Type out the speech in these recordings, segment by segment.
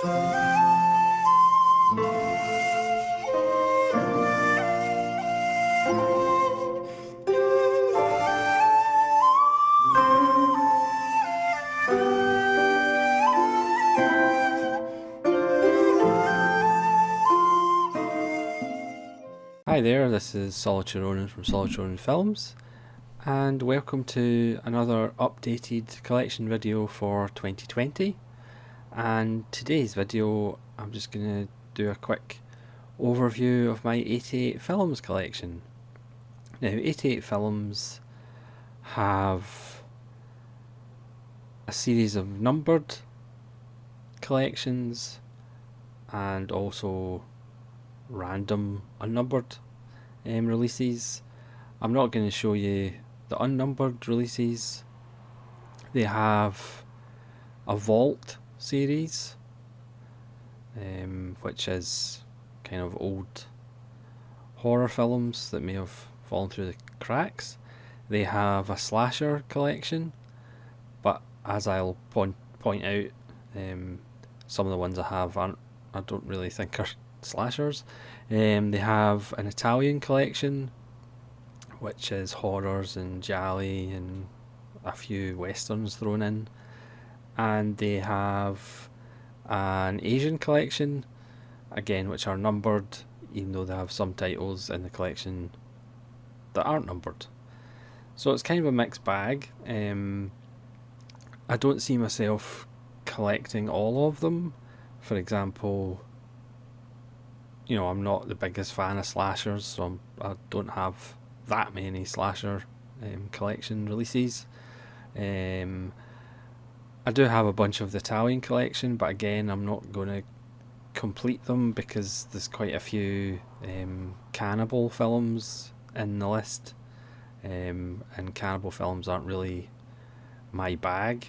Hi there, this is Solitary Ronin from Solitary Ronin Films, and welcome to another updated collection video for 2020. And today's video, I'm just going to do a quick overview of my 88 Films collection. Now, 88 Films have a series of numbered collections and also random unnumbered releases. I'm not going to show you the unnumbered releases. They have a Vault series, which is kind of old horror films that may have fallen through the cracks. They have a slasher collection, but as I'll point out, some of the ones I have I don't really think are slashers. They have an Italian collection, which is horrors and gialli and a few westerns thrown in, and they have an Asian collection, again, which are numbered, even though they have some titles in the collection that aren't numbered. So it's kind of a mixed bag. I don't see myself collecting all of them. For example, I'm not the biggest fan of slashers, so I don't have that many slasher collection releases. I do have a bunch of the Italian collection, but again, I'm not going to complete them because there's quite a few cannibal films in the list, and cannibal films aren't really my bag.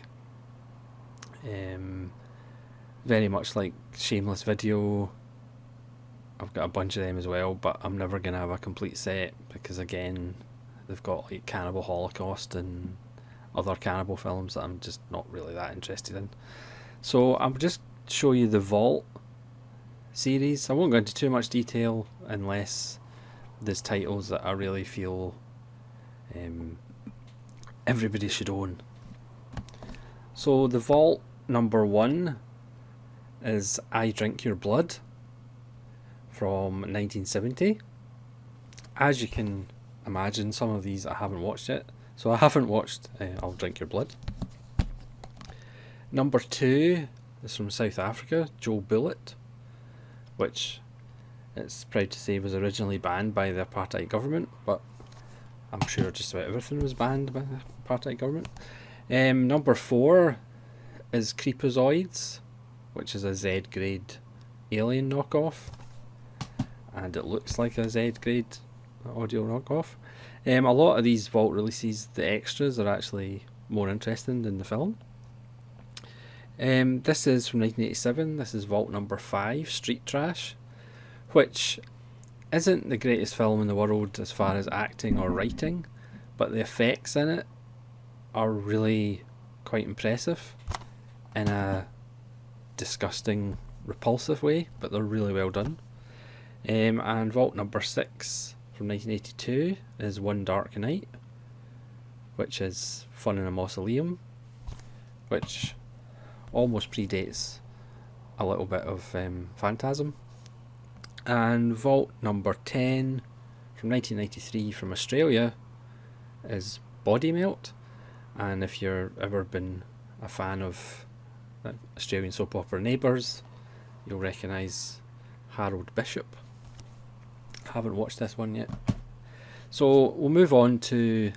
Very much like Shameless Video, I've got a bunch of them as well, but I'm never going to have a complete set because, again, they've got like Cannibal Holocaust and other cannibal films that I'm just not really that interested in. So I'll just show you the Vault series. I won't go into too much detail unless there's titles that I really feel everybody should own. So the Vault number 1 is I Drink Your Blood from 1970. As you can imagine, some of these I haven't watched yet. So I haven't watched I'll Drink Your Blood. Number 2 is from South Africa, Joe Bullet, which it's proud to say was originally banned by the apartheid government, but I'm sure just about everything was banned by the apartheid government. Number 4 is Creepozoids, which is a Z-grade alien knockoff, and it looks like a Z-grade audio knockoff. A lot of these Vault releases, the extras are actually more interesting than the film. This is from 1987. This is Vault number 5, Street Trash, which isn't the greatest film in the world as far as acting or writing, but the effects in it are really quite impressive in a disgusting, repulsive way, but they're really well done. And Vault number 6 from 1982 is One Dark Night, which is Fun in a Mausoleum, which almost predates a little bit of Phantasm. And Vault number 10 from 1993 from Australia is Body Melt, and if you've ever been a fan of Australian soap opera Neighbours, you'll recognise Harold Bishop. Haven't watched this one yet. So we'll move on to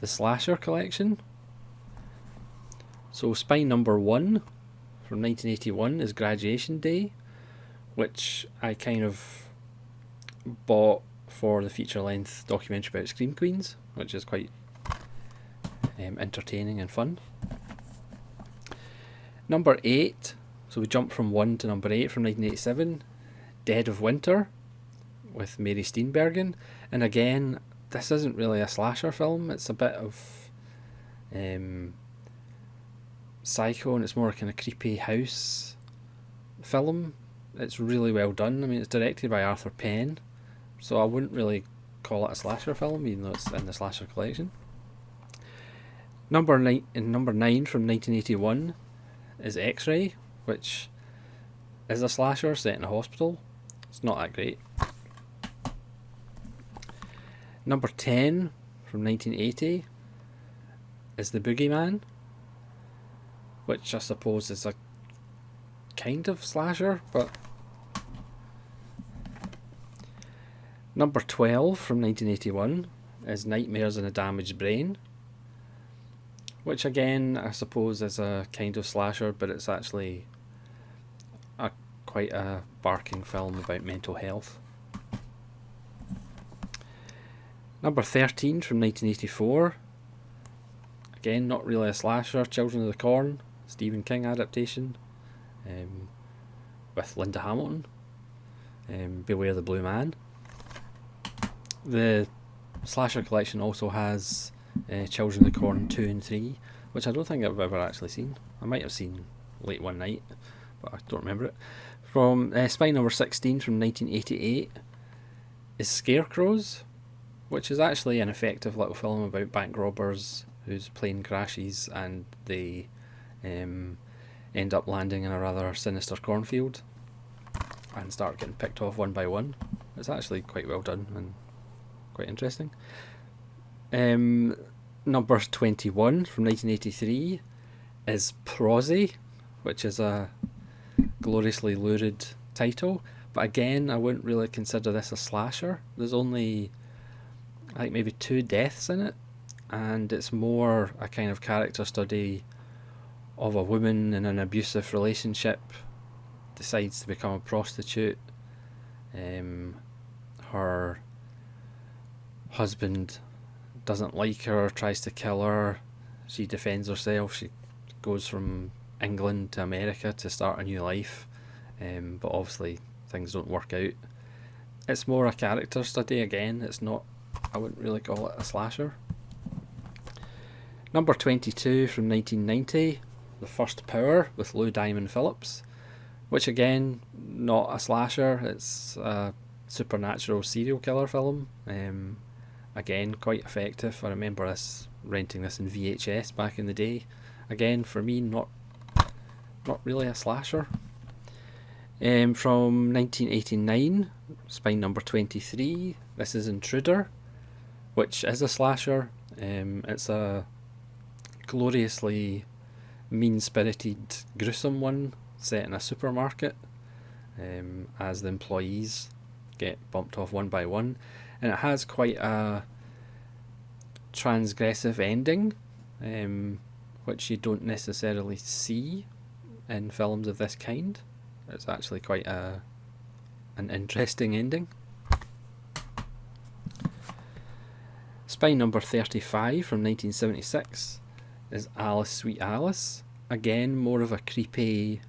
the slasher collection. So Spine number 1 from 1981 is Graduation Day, which I kind of bought for the feature-length documentary about Scream Queens, which is quite entertaining and fun. Number 8, so we jump from 1 to number 8 from 1987, Dead of Winter with Mary Steenburgen. And again, this isn't really a slasher film, it's a bit of psycho, and it's more kind of creepy house film. It's really well done. I mean, it's directed by Arthur Penn, so I wouldn't really call it a slasher film, even though it's in the slasher collection. Number 9 from 1981 is X-Ray, which is a slasher set in a hospital. It's not that great. Number 10 from 1980 is The Boogeyman, which I suppose is a kind of slasher, but... Number 12 from 1981 is Nightmares in a Damaged Brain, which again I suppose is a kind of slasher, but it's actually quite a barking film about mental health. Number 13 from 1984, again not really a slasher, Children of the Corn, Stephen King adaptation, with Linda Hamilton. Beware the Blue Man. The slasher collection also has Children of the Corn 2 and 3, which I don't think I've ever actually seen. I might have seen late one night, but I don't remember it. From Spy Number 16 from 1988 is Scarecrows, which is actually an effective little film about bank robbers whose plane crashes and they end up landing in a rather sinister cornfield and start getting picked off one by one. It's actually quite well done and quite interesting. Number 21 from 1983 is Prosy, which is a gloriously lurid title, but again I wouldn't really consider this a slasher. There's only I think maybe 2 deaths in it, and it's more a kind of character study of a woman in an abusive relationship decides to become a prostitute. Her husband doesn't like her, tries to kill her. She defends herself. She goes from England to America to start a new life, but obviously things don't work out. It's more a character study again. It's not, I wouldn't really call it a slasher. Number 22 from 1990, The First Power with Lou Diamond Phillips, which again, not a slasher. It's a supernatural serial killer film. Again, quite effective. I remember renting this in VHS back in the day. Again, for me, not really a slasher. From 1989, Spy Number 23, this is Intruder, which is a slasher. It's a gloriously mean-spirited, gruesome one set in a supermarket, as the employees get bumped off one by one, and it has quite a transgressive ending, which you don't necessarily see in films of this kind. It's actually quite an interesting ending. Spy Number 35 from 1976 is Alice Sweet Alice. Again, more of a creepy,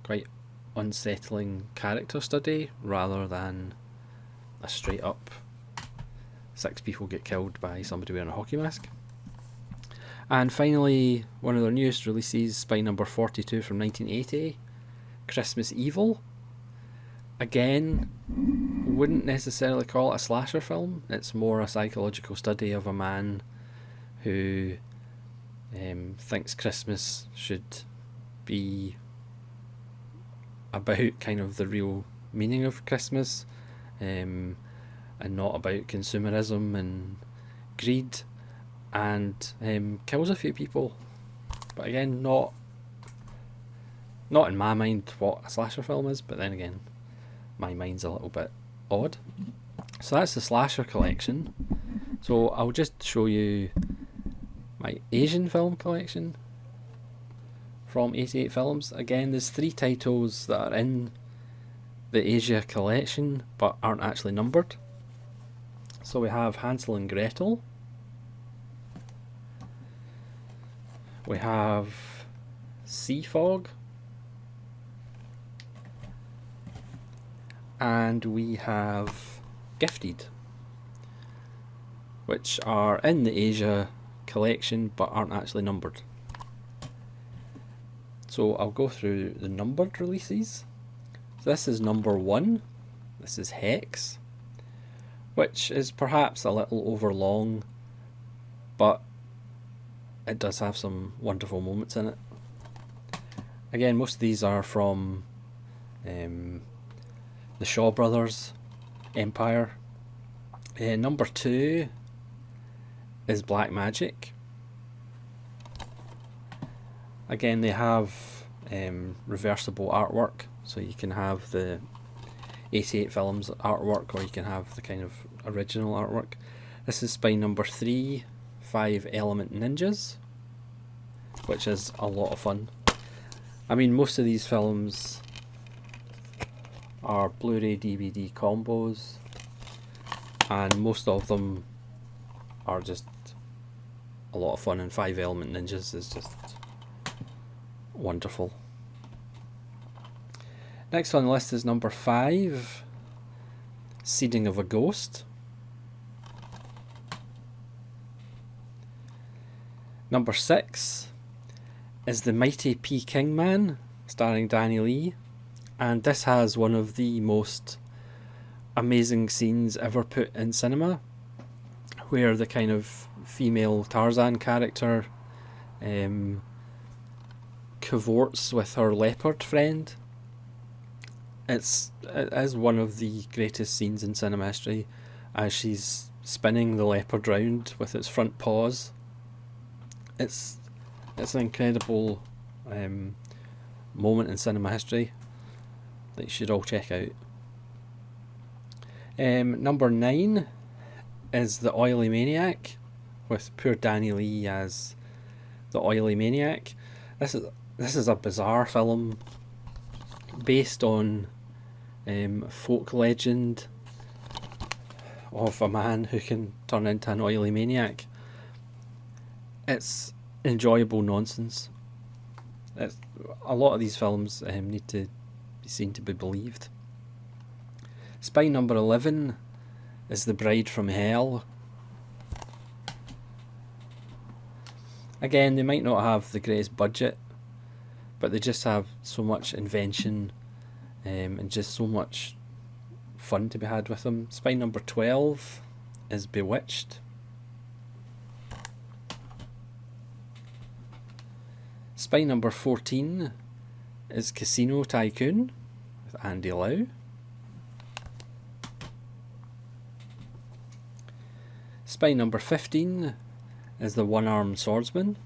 quite unsettling character study rather than a straight up 6 people get killed by somebody wearing a hockey mask. And finally, one of their newest releases, Spy Number 42 from 1980, Christmas Evil. Again, wouldn't necessarily call it a slasher film. It's more a psychological study of a man who thinks Christmas should be about kind of the real meaning of Christmas, and not about consumerism and greed, and kills a few people. But again, not in my mind what a slasher film is, but then again, my mind's a little bit odd. So that's the slasher collection. So I'll just show you my Asian film collection from 88 Films. Again, there's 3 titles that are in the Asia collection but aren't actually numbered. So we have Hansel and Gretel, we have Sea Fog, and we have Gifted, which are in the Asia collection but aren't actually numbered. So I'll go through the numbered releases. So this is number 1. This is Hex, which is perhaps a little overlong, but it does have some wonderful moments in it. Again, most of these are from the Shaw Brothers empire. Number 2 is Black Magic. Again, they have reversible artwork, so you can have the 88 Films artwork, or you can have the kind of original artwork. This is spine number 3, 5 Element Ninjas, which is a lot of fun. I mean, most of these films are Blu-ray DVD combos, and most of them are just a lot of fun, and 5 Element Ninjas is just wonderful. Next on the list is number 5, Seeding of a Ghost. Number 6 is The Mighty Peking Man, starring Danny Lee, and this has one of the most amazing scenes ever put in cinema, where the kind of female Tarzan character cavorts with her leopard friend. It is one of the greatest scenes in cinema history, as she's spinning the leopard round with its front paws. It's an incredible moment in cinema history that you should all check out. Number 9 is The Oily Maniac, with poor Danny Lee as the Oily Maniac. This is a bizarre film based on folk legend of a man who can turn into an oily maniac. It's enjoyable nonsense. A lot of these films need to be seen to be believed. Spine number 11 is The Bride from Hell. Again, they might not have the greatest budget, but they just have so much invention and just so much fun to be had with them. Spine number 12 is Bewitched. Spine number 14 is Casino Tycoon with Andy Lau. Spine number 15 is The One-Armed Swordsman,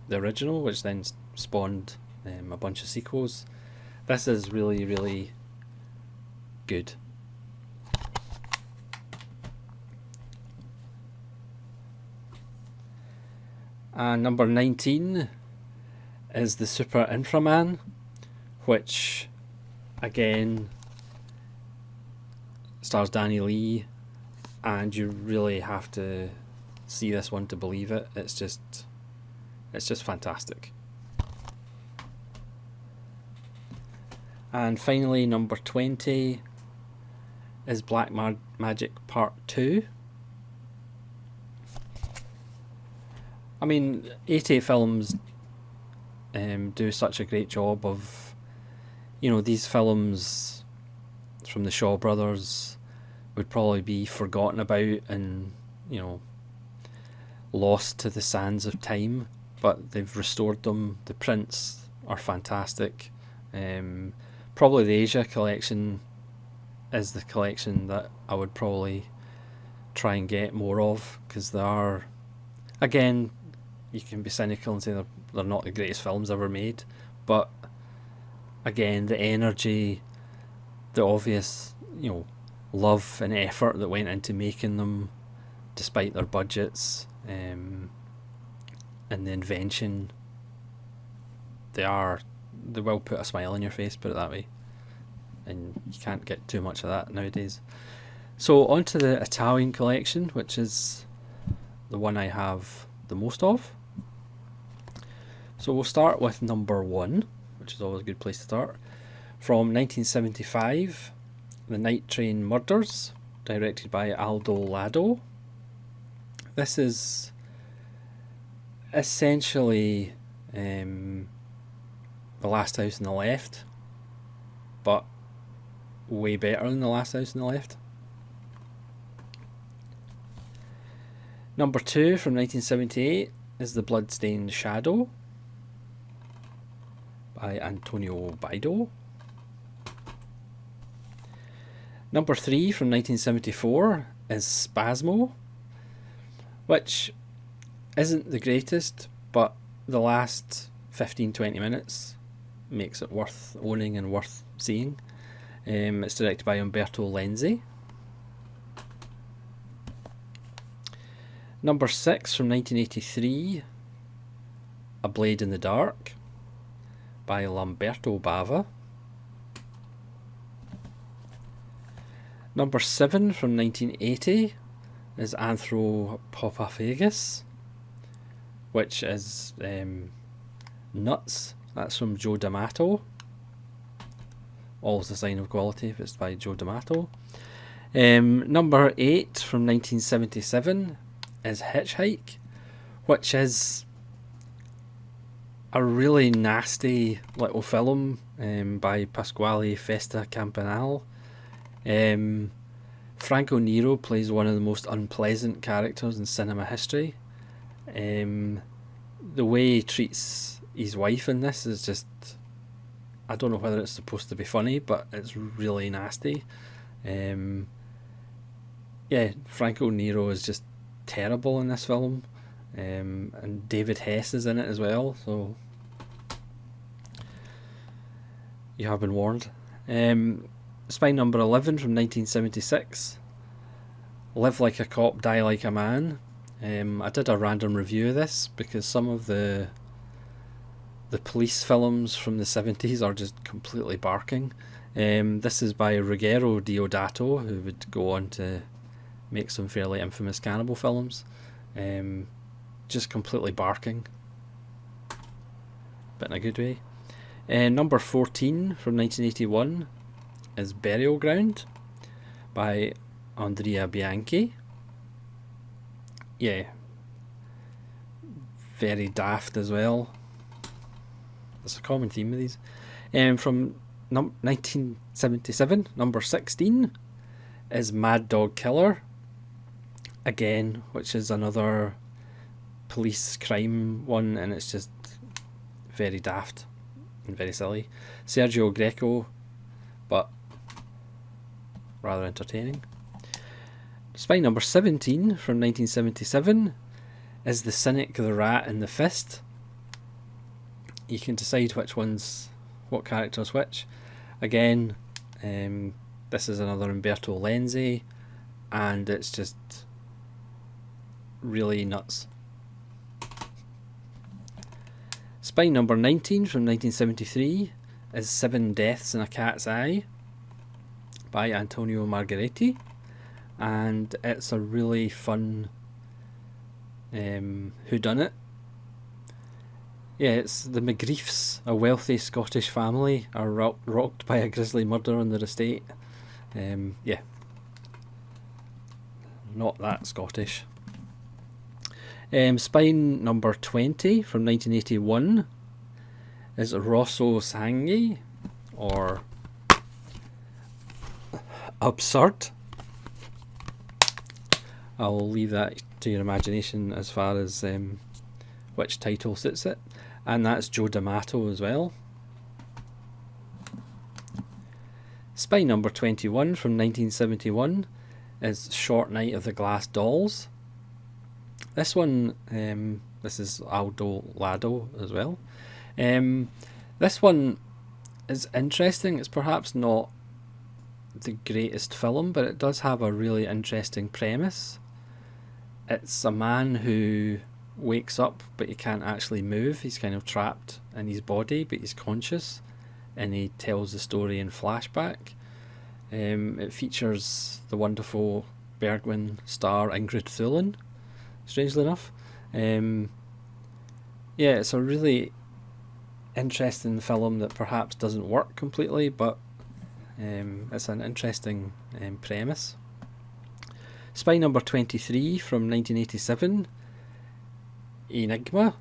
the original, which then spawned a bunch of sequels. This is really, really good. And number 19 is The Super Inframan, which again stars Danny Lee, and you really have to see this one to believe it. It's just fantastic. And finally, number 20 is Black Magic Part 2. I mean, 88 Films do such a great job of, these films from the Shaw Brothers would probably be forgotten about and, lost to the sands of time, but they've restored them. The prints are fantastic. Probably the Asia collection is the collection that I would probably try and get more of, because they are, again, you can be cynical and say they're not the greatest films ever made, but again, the energy, the obvious, love and effort that went into making them, despite their budgets, and the invention, they will put a smile on your face, put it that way, and you can't get too much of that nowadays. So on to the Italian collection, which is the one I have the most of. So we'll start with number 1, which is always a good place to start. From 1975, The Night Train Murders, directed by Aldo Lado. This is essentially The Last House on the Left, but way better than The Last House on the Left. Number 2 from 1978 is The Bloodstained Shadow by Antonio Bido. Number 3 from 1974 is Spasmo, which isn't the greatest, but the last 15-20 minutes makes it worth owning and worth seeing. It's directed by Umberto Lenzi. Number 6 from 1983, A Blade in the Dark by Lamberto Bava. Number 7 from 1980 is Anthropophagus, which is nuts. That's from Joe D'Amato. Always a sign of quality if it's by Joe D'Amato. Number 8 from 1977 is Hitchhike, which is a really nasty little film by Pasquale Festa Campanale. Franco Nero plays one of the most unpleasant characters in cinema history. The way he treats his wife in this is just, I don't know whether it's supposed to be funny, but it's really nasty. Franco Nero is just terrible in this film, and David Hess is in it as well, so you have been warned. Spine number 11 from 1976, Live Like a Cop, Die Like a Man. I did a random review of this because some of the police films from the 70s are just completely barking. This is by Ruggero Deodato, who would go on to make some fairly infamous cannibal films. Just completely barking, but in a good way. Number 14 from 1981 is Burial Ground by Andrea Bianchi. Yeah, very daft as well. It's a common theme with these. From 1977, number 16 is Mad Dog Killer, again, which is another police crime one, and it's just very daft and very silly. Sergio Greco, but rather entertaining. Spine number 17 from 1977 is The Cynic, the Rat and the Fist. You can decide what character's which. Again, this is another Umberto Lenzi, and it's just really nuts. Spine number 19 from 1973 is Seven Deaths in a Cat's Eye by Antonio Margheriti, and it's a really fun whodunit. Yeah, it's the McGriefs, a wealthy Scottish family, are rocked by a grisly murder on their estate. Not that Scottish. Spine number 20 from 1981 is Rosso Sangue, or Absurd. I'll leave that to your imagination as far as which title suits it, and that's Joe D'Amato as well. Spine number 21 from 1971 is Short Night of the Glass Dolls. This one, this is Aldo Lado as well. This one is interesting. It's perhaps not the greatest film, but it does have a really interesting premise. It's a man who wakes up but he can't actually move. He's kind of trapped in his body, but he's conscious, and he tells the story in flashback. It features the wonderful Bergman star Ingrid Thulin, strangely enough. It's a really interesting film that perhaps doesn't work completely, but it's an interesting premise. Spine number 23 from 1987, Enigma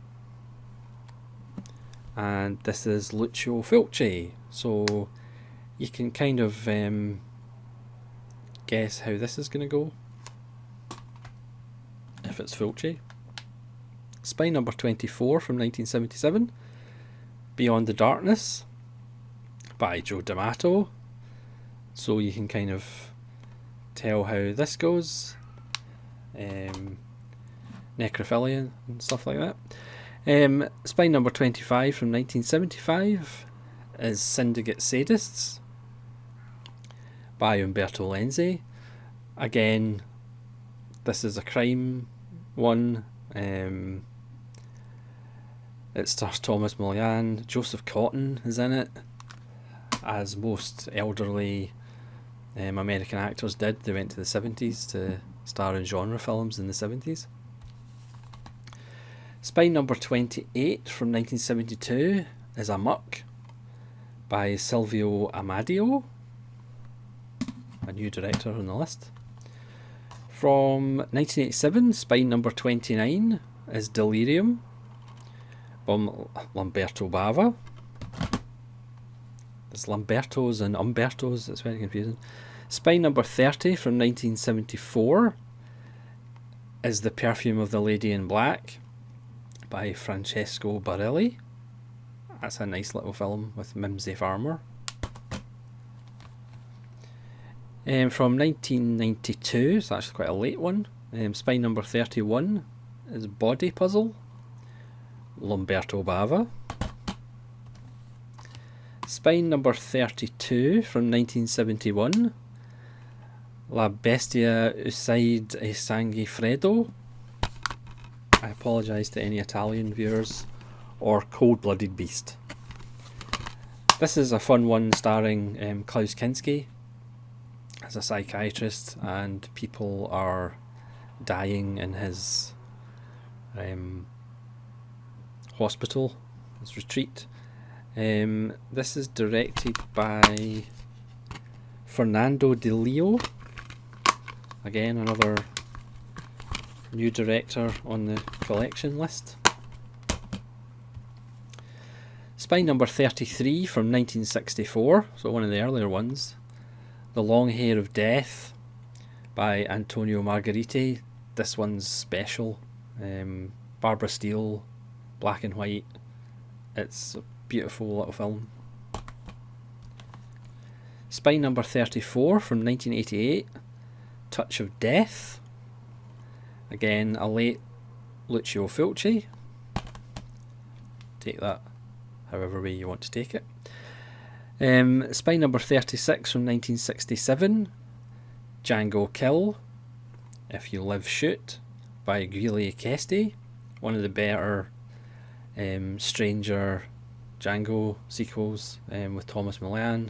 and this is Lucio Fulci. So you can kind of guess how this is going to go if it's Fulci. Spy Number 24 from 1977, Beyond the Darkness by Joe D'Amato. So you can kind of tell how this goes. Necrophilia and stuff like that. Spy Number 25 from 1975 is Syndicate Sadists by Umberto Lenzi. Again, this is a crime one. It stars Thomas Milian. Joseph Cotten is in it, as most elderly American actors did. They went to the 70s to star in genre films in the 70s. Spy Number 28 from 1972 is Amok by Silvio Amadio, a new director on the list. From 1987, Spy Number 29 is Delirium by Lamberto Bava. There's Lambertos and Umbertos, it's very confusing. Spy Number 30 from 1974 is The Perfume of the Lady in Black by Francesco Barilli. That's a nice little film with Mimsy Farmer. From 1992, it's actually quite a late one. Spy Number 31 is Body Puzzle, Lamberto Bava. Spy Number 32 from 1971, La Bestia Ucide e Sangue Freddo. I apologise to any Italian viewers. Or Cold-Blooded Beast. This is a fun one starring Klaus Kinski as a psychiatrist, and people are dying in his hospital, his retreat. This is directed by Fernando De Leo. Again, another new director on the collection list. Spy Number 33 from 1964, so one of the earlier ones. The Long Hair of Death by Antonio Margheriti. This one's special. Barbara Steele, black and white. It's a beautiful little film. Spy Number 34 from 1988, Touch of Death. Again, a late Lucio Fulci. Take that however way you want to take it. Spy Number 36 from 1967, Django Kill, If You Live Shoot by Guille Kesti. One of the better Stranger Django sequels with Thomas Milian.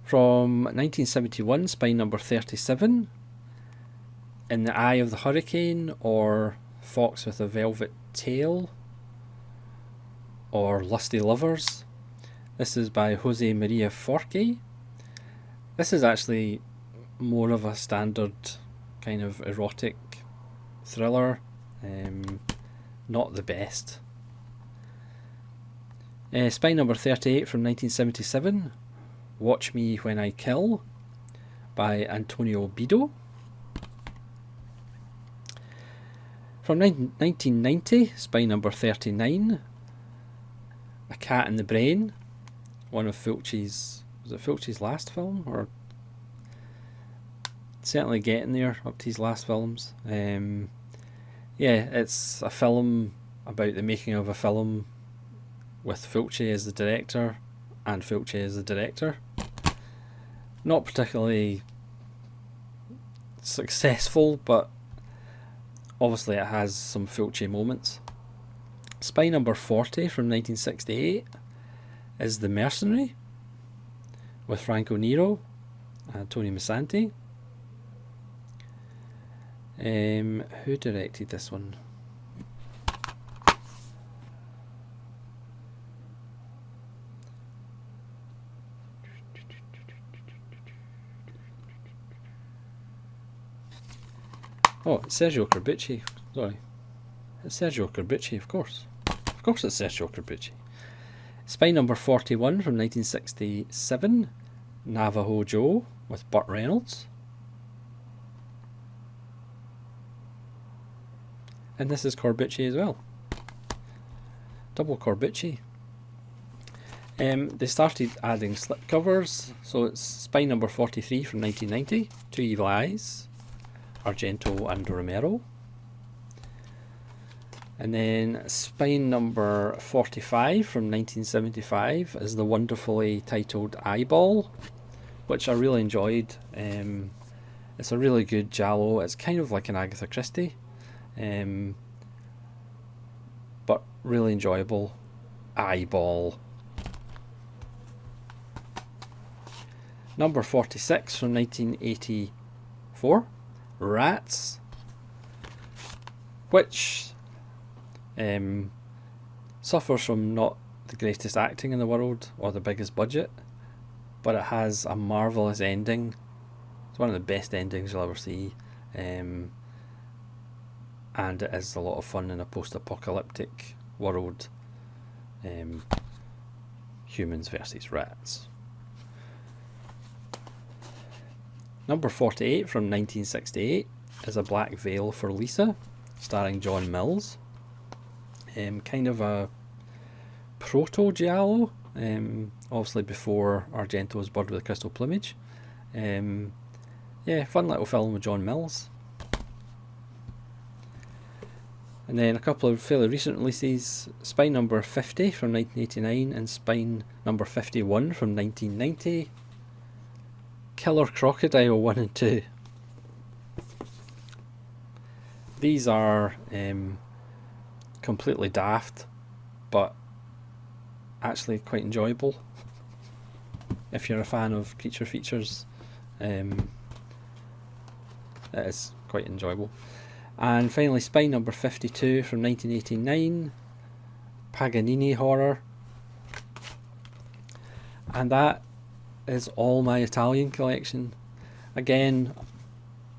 From 1971, Spy Number 37, In the Eye of the Hurricane, or Fox with a Velvet Tail, or Lusty Lovers. This is by Jose Maria Forqué. This is actually more of a standard kind of erotic thriller, not the best. Spy Number 38 from 1977, Watch Me When I Kill by Antonio Bido. From 1990, Spy Number 39, A Cat in the Brain, one of Fulci's, was it Fulci's last film? Or certainly getting there, up to his last films. Yeah, it's a film about the making of a film with Fulci as the director and Fulci as the director. Not particularly successful, but obviously it has some Fulci moments. Spy Number 40 from 1968 is The Mercenary with Franco Nero and Tony Mussanti. Who directed this one? Oh, Sergio Corbucci. Sorry. It's Sergio Corbucci, of course. Of course it's Sergio Corbucci. Spy number 41 from 1967, Navajo Joe with Burt Reynolds. And this is Corbucci as well. Double Corbucci. They started adding slipcovers, so it's Spy number 43 from 1990, Two Evil Eyes, Argento and Romero. And then Spy number 45 from 1975 is the wonderfully titled Eyeball, which I really enjoyed. It's a really good giallo. It's kind of like an Agatha Christie, but really enjoyable. Eyeball. Number 46 from 1984, Rats, which suffers from not the greatest acting in the world or the biggest budget, but it has a marvellous ending. It's one of the best endings you'll ever see, and it is a lot of fun in a post-apocalyptic world. Humans versus rats. Number 48 from 1968 is A Black Veil for Lisa, starring John Mills. Kind of a proto-giallo, obviously before Argento's Bird with a Crystal Plumage. Yeah, fun little film with John Mills. And then a couple of fairly recent releases, Spy number 50 from 1989 and Spy number 51 from 1990. Killer Crocodile 1 and 2. These are completely daft, but actually quite enjoyable. If you're a fan of creature features, it is quite enjoyable. And finally, Spy number 52 from 1989, Paganini horror. And that is all my Italian collection. Again,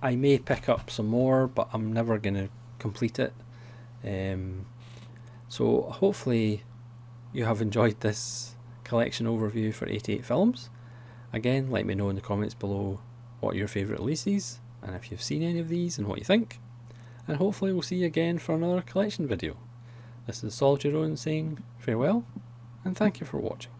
I may pick up some more, but I'm never going to complete it. So hopefully you have enjoyed this collection overview for 88 films. Again, let me know in the comments below what your favourite releases, and if you've seen any of these and what you think. And hopefully we'll see you again for another collection video. This is Sol Giron saying farewell, and thank you for watching.